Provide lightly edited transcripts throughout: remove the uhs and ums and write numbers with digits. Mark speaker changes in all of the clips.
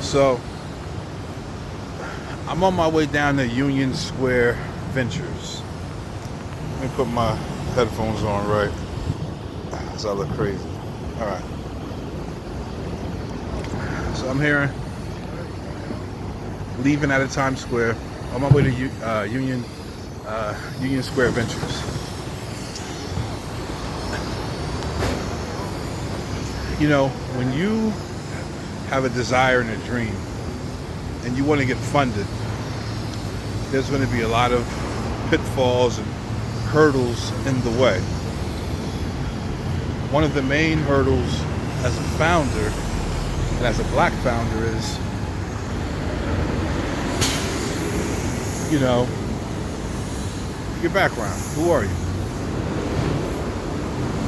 Speaker 1: So I'm on my way down to Union Square Ventures. Let me put my headphones on right, because I look crazy. All right. So I'm here, leaving out of Times Square, on my way to Union Square Ventures. You know, when you have a desire and a dream, and you want to get funded, there's going to be a lot of pitfalls and hurdles in the way. One of the main hurdles as a founder, and as a black founder, is, your background. Who are you?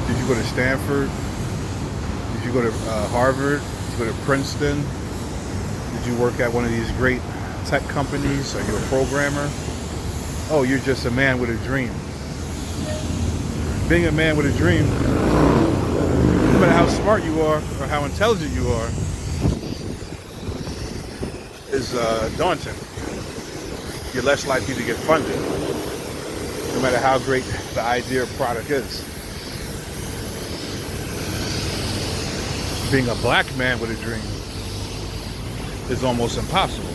Speaker 1: Did you go to Stanford? Did you go to Harvard? Did you go to Princeton? Did you work at one of these great tech companies? Are you a programmer? Oh, you're just a man with a dream. Being a man with a dream, no matter how smart you are or how intelligent you are, is daunting. You're less likely to get funded, no matter how great the idea or product is. Being a black man with a dream is almost impossible.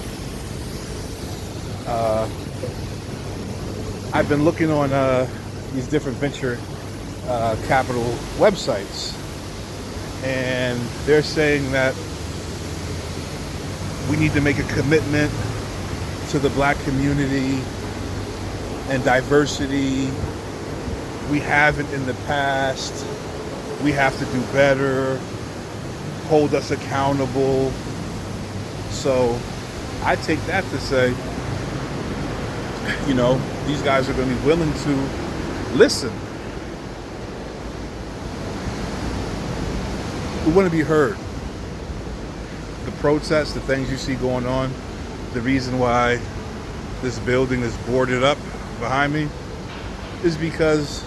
Speaker 1: I've been looking on these different venture capital websites, and they're saying that we need to make a commitment to the black community and diversity. We haven't in the past. We have to do better. Hold us accountable. So I take that to say, these guys are going to be willing to listen. We want to be heard. The protests, the things you see going on, the reason why this building is boarded up behind me is because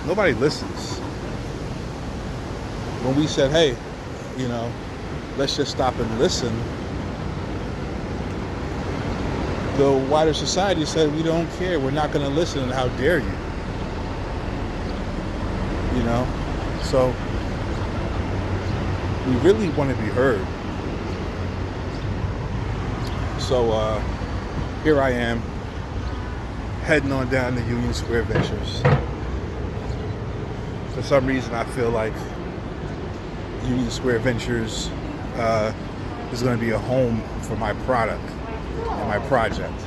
Speaker 1: nobody listens. When we said, hey, let's just stop and listen, the wider society said, we don't care, we're not going to listen, and how dare you? So we really want to be heard. So here I am, heading on down to Union Square Ventures. For some reason, I feel like Union Square Ventures is going to be a home for my product and my project.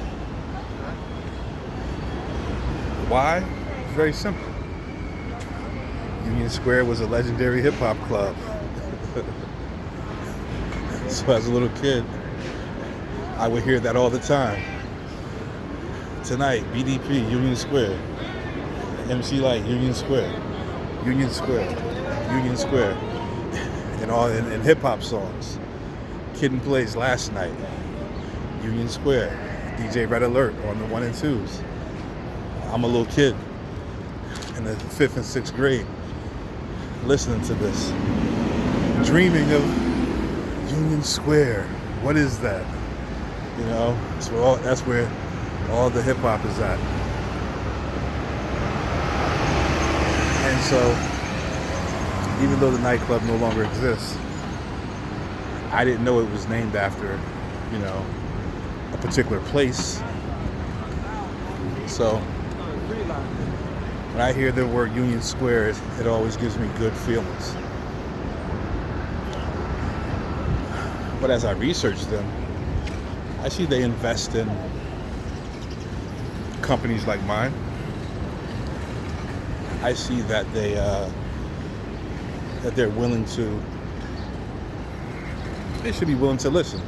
Speaker 1: Why? It's very simple. Union Square was a legendary hip-hop club. So as a little kid, I would hear that all the time. Tonight, BDP, Union Square. MC Light, Union Square. Union Square. Union Square. And all in hip-hop songs. Kid and Plays Last Night. Union Square. DJ Red Alert on the 1 and 2s. I'm a little kid in the 5th and 6th grade listening to this. Dreaming of Union Square. What is that? That's where all the hip hop is at. And so, even though the nightclub no longer exists, I didn't know it was named after, a particular place. So, when I hear the word Union Square, it always gives me good feelings. But as I research them, I see they invest in companies like mine. I see that they're willing to. They should be willing to listen,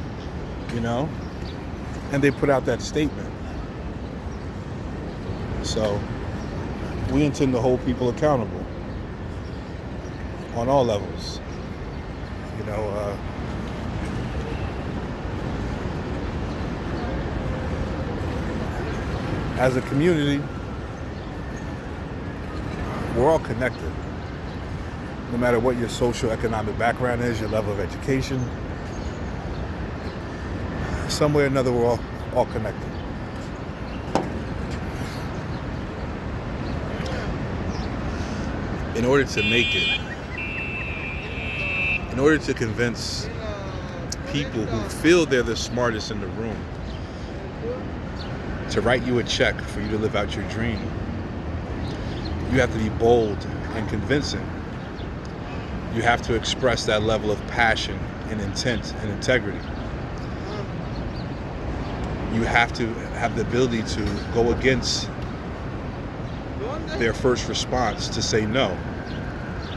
Speaker 1: and they put out that statement. So we intend to hold people accountable on all levels. As a community, we're all connected. No matter what your social economic background is, your level of education, some way or another, we're all connected. In order to make it, in order to convince people who feel they're the smartest in the room to write you a check for you to live out your dream, you have to be bold and convincing. You have to express that level of passion and intent and integrity. You have to have the ability to go against their first response to say no.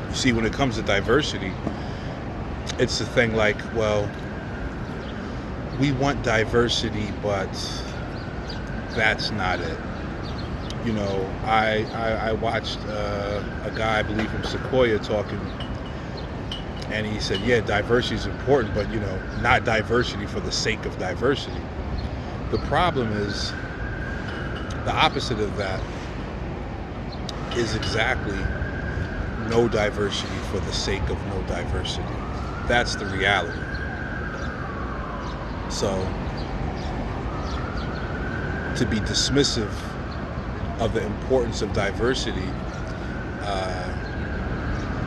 Speaker 1: You see, when it comes to diversity, it's the thing like, well, we want diversity, but that's not it. You know, I watched a guy, I believe from Sequoia, talking, and he said, yeah, diversity is important, but, you know, not diversity for the sake of diversity. The problem is the opposite of that is exactly no diversity for the sake of no diversity. That's the reality. So, to be dismissive of the importance of diversity,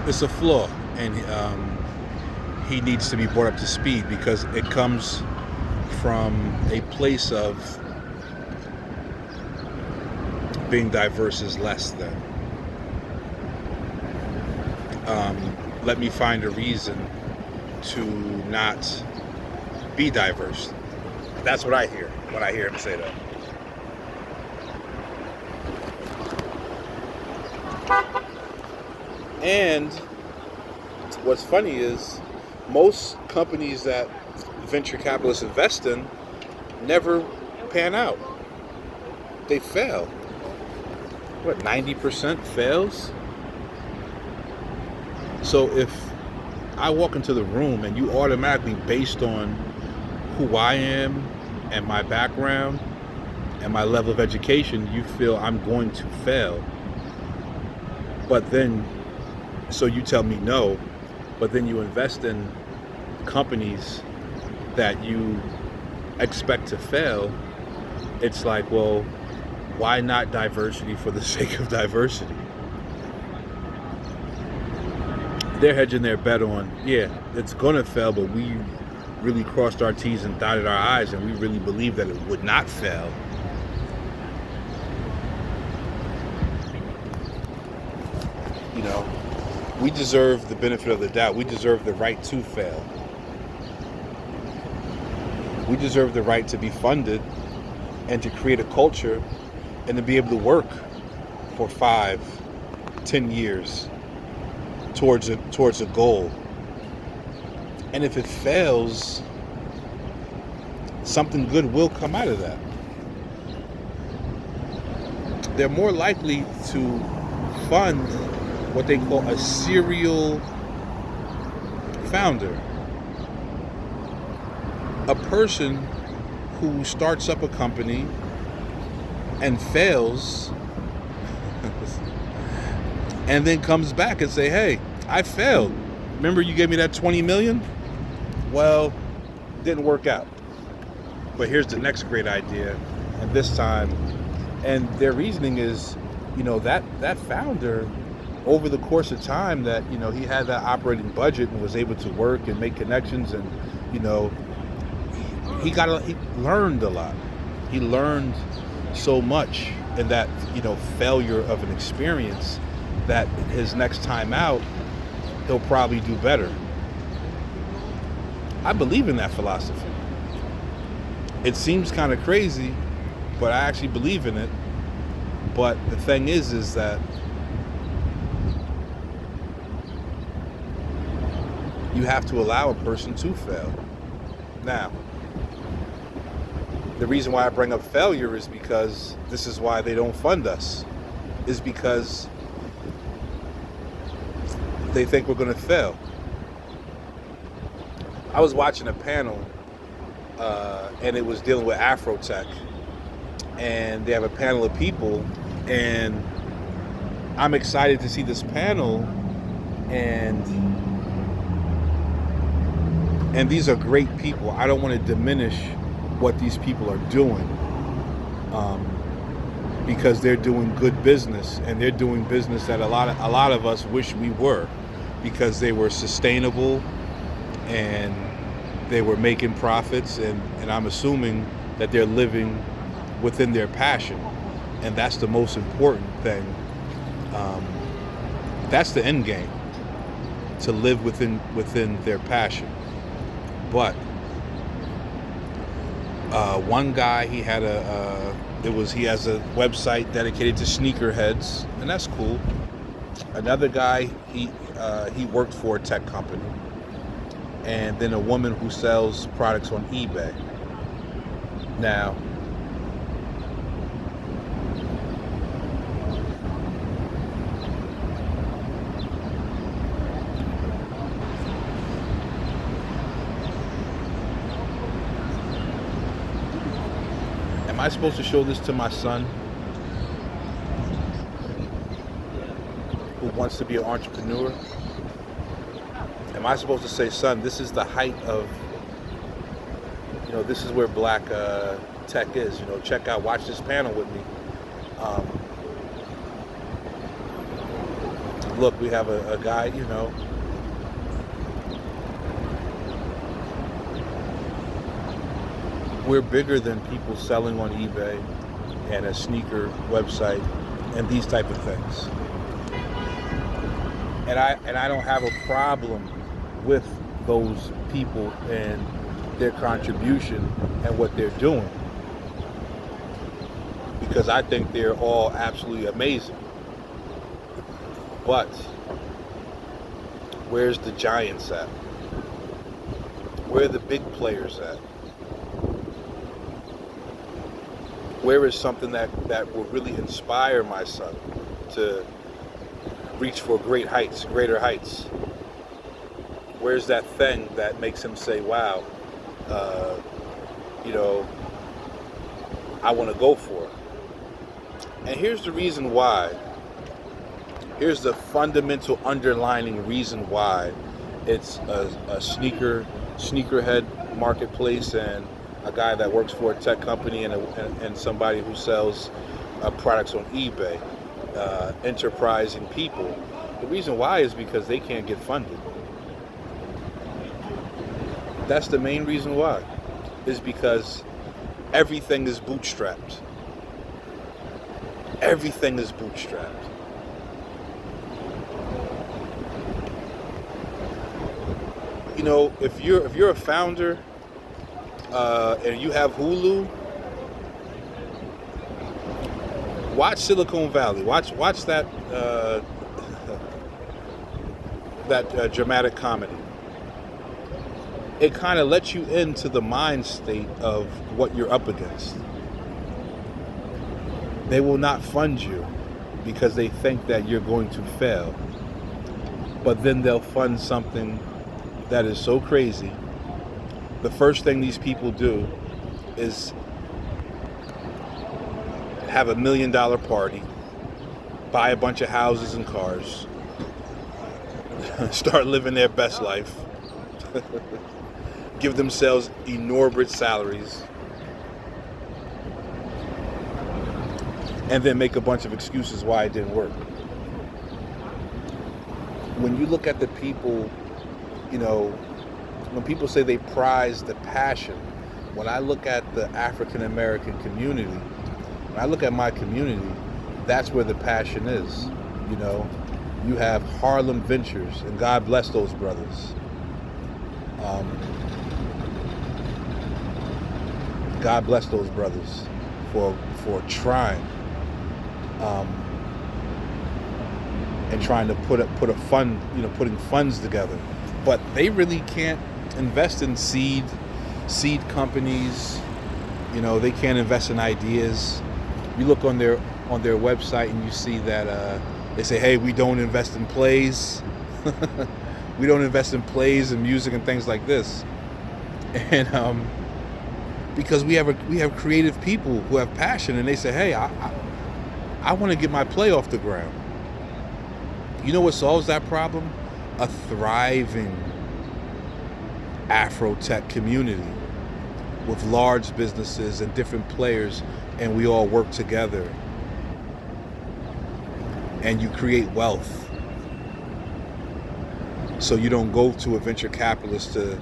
Speaker 1: it's a flaw, and he needs to be brought up to speed, because it comes from a place of being diverse is less than. Let me find a reason to not be diverse. That's what I hear when I hear him say that. And what's funny is most companies that venture capitalists invest in never pan out. They fail. What, 90% fails? So if I walk into the room and you automatically, based on who I am and my background and my level of education, you feel I'm going to fail. But then, so you tell me no, but then you invest in companies that you expect to fail. It's like, well, why not diversity for the sake of diversity? They're hedging their bet on, yeah, it's gonna fail, but we really crossed our T's and dotted our I's, and we really believe that it would not fail. You know, we deserve the benefit of the doubt. We deserve the right to fail. We deserve the right to be funded and to create a culture and to be able to work for 5, 10 years towards a goal. And if it fails, something good will come out of that. They're more likely to fund what they call a serial founder. A person who starts up a company and fails and then comes back and say, hey, I failed. Remember you gave me that 20 million? Well, didn't work out. But here's the next great idea, and this time, and their reasoning is, you know, that founder, over the course of time that, you know, he had that operating budget and was able to work and make connections, and, you know, he learned a lot. He learned so much in that, you know, failure of an experience, that his next time out, he'll probably do better. I believe in that philosophy. It seems kind of crazy, but I actually believe in it. But the thing is that you have to allow a person to fail. Now, the reason why I bring up failure is because this is why they don't fund us, is because they think we're going to fail. I was watching a panel, and it was dealing with Afrotech, and they have a panel of people, and I'm excited to see this panel, and these are great people. I don't want to diminish what these people are doing, because they're doing good business, and they're doing business that a lot of us wish we were, because they were sustainable and they were making profits, and I'm assuming that they're living within their passion, and that's the most important thing. That's the end game, to live within their passion. But one guy, he has a website dedicated to sneakerheads, and that's cool. Another guy, he worked for a tech company, and then a woman who sells products on eBay. Now, am I supposed to show this to my son, who wants to be an entrepreneur? Am I supposed to say, son, this is the height of, this is where black tech is, check out, watch this panel with me. Look, we have a guy, we're bigger than people selling on eBay and a sneaker website and these type of things. And I don't have a problem with those people and their contribution and what they're doing, because I think they're all absolutely amazing. But where's the giants at? Where are the big players at? Where is something that will really inspire my son to reach for greater heights? Where's that thing that makes him say, wow, I want to go for it? And here's the reason why. Here's the fundamental underlining reason why it's a sneakerhead marketplace, and a guy that works for a tech company, and somebody who sells products on eBay, enterprising people. The reason why is because they can't get funded. That's the main reason why, is because everything is bootstrapped. Everything is bootstrapped. If you're a founder and you have Hulu, watch Silicon Valley. Watch that dramatic comedy. It kind of lets you into the mind state of what you're up against. They will not fund you because they think that you're going to fail. But then they'll fund something that is so crazy. The first thing these people do is have $1 million party, buy a bunch of houses and cars, start living their best life, give themselves enormous salaries, and then make a bunch of excuses why it didn't work. When you look at the people, when people say they prize the passion, when I look at the African American community, when I look at my community, that's where the passion is. You have Harlem Ventures, and God bless those brothers. God bless those brothers for trying, and trying to put a fund, putting funds together. But they really can't invest in seed companies. They can't invest in ideas. You look on their website and you see that they say, hey, we don't invest in plays. We don't invest in plays and music and things like this. And because we have creative people who have passion, and they say, hey, I want to get my play off the ground. You know what solves that problem? A thriving Afro-tech community. with large businesses and different players, and we all work together, and you create wealth. So you don't go to a venture capitalist to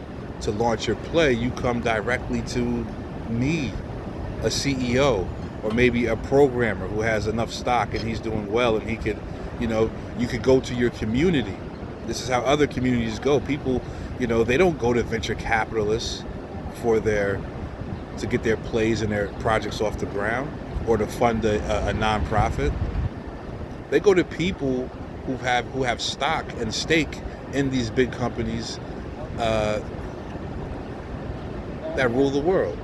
Speaker 1: launch your play. You come directly to me, a CEO, or maybe a programmer who has enough stock and he's doing well, and he could, you could go to your community. This is how other communities go. People, they don't go to venture capitalists to get their plays and their projects off the ground, or to fund a nonprofit. They go to people who have stock and stake in these big companies that rule the world.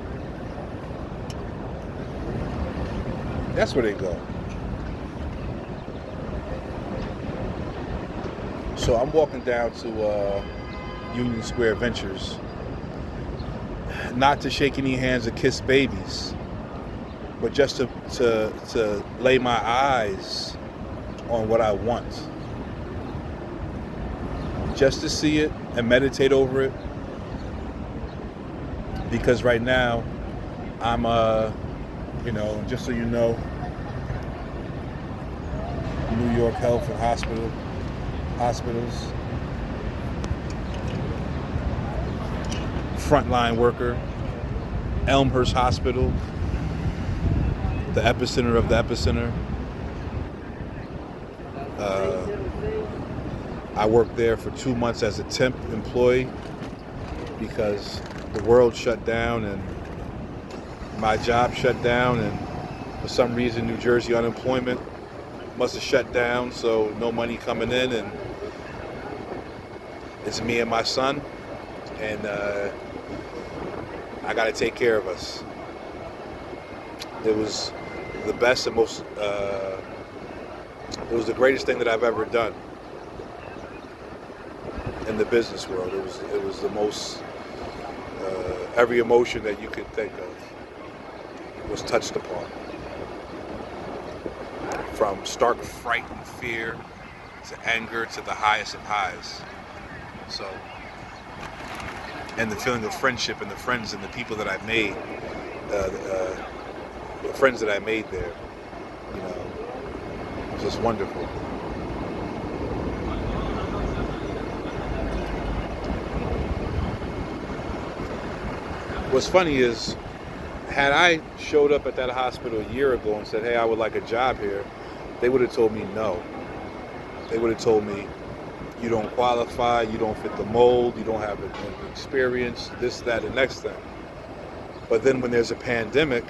Speaker 1: That's where they go. So I'm walking down to Union Square Ventures, not to shake any hands or kiss babies, but just to lay my eyes on what I want. Just to see it and meditate over it. Because right now, I'm, just so you know, New York Health and Hospitals, frontline worker, Elmhurst Hospital, the epicenter of the epicenter. I worked there for 2 months as a temp employee because the world shut down and my job shut down, and for some reason New Jersey unemployment must have shut down, so no money coming in, and it's me and my son, and I got to take care of us. It was the best and most, it was the greatest thing that I've ever done in the business world. It was the most, every emotion that you could think of was touched upon. From stark fright and fear to anger to the highest of highs. So, and the feeling of friendship and the friends and the people that I made, the friends that I made there, it was just wonderful. What's funny is, had I showed up at that hospital a year ago and said, hey, I would like a job here, they would have told me no. They would have told me, you don't qualify, you don't fit the mold, you don't have the experience, this, that, and next thing. But then when there's a pandemic,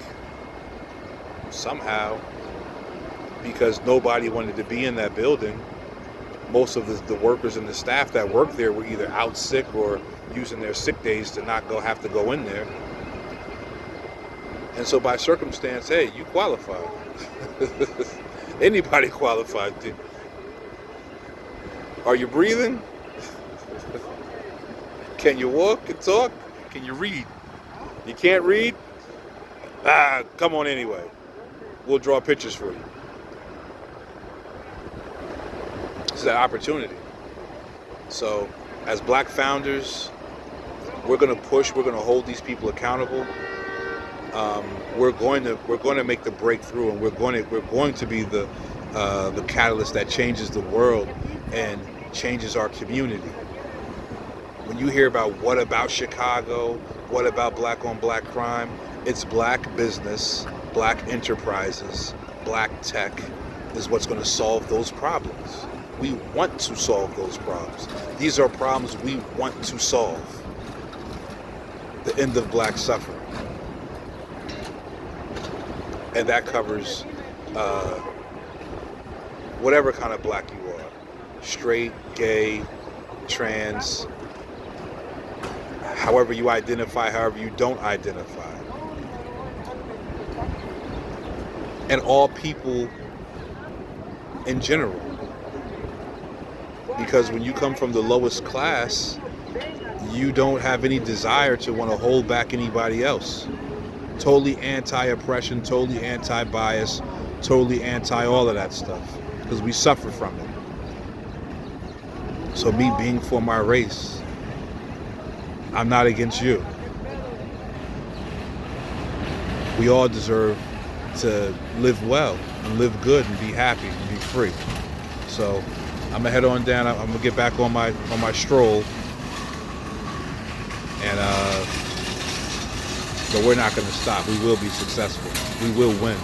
Speaker 1: somehow, because nobody wanted to be in that building, most of the workers and the staff that worked there were either out sick or using their sick days to not have to go in there. And so by circumstance, hey, you qualify. Anybody qualified. Are you breathing? Can you walk and talk? Can you read? You can't read? Come on anyway. We'll draw pictures for you. It's that opportunity. So, as black founders, we're going to push. We're going to hold these people accountable. We're going to make the breakthrough, and we're going to be the catalyst that changes the world and changes our community. When you hear about what about Chicago, what about black on black crime, it's black business, black enterprises, black tech is what's going to solve those problems. We want to solve those problems. These are problems we want to solve. The end of black suffering. And that covers whatever kind of black you are. Straight, gay, trans, however you identify, however you don't identify. And all people in general. Because when you come from the lowest class, you don't have any desire to want to hold back anybody else. Totally anti-oppression, totally anti-bias, totally anti all of that stuff. Because we suffer from it. So me being for my race, I'm not against you. we all deserve to live well and live good and be happy and be free. So I'm gonna head on down. I'm gonna get back on my stroll, and but we're not gonna stop. We will be successful. We will win.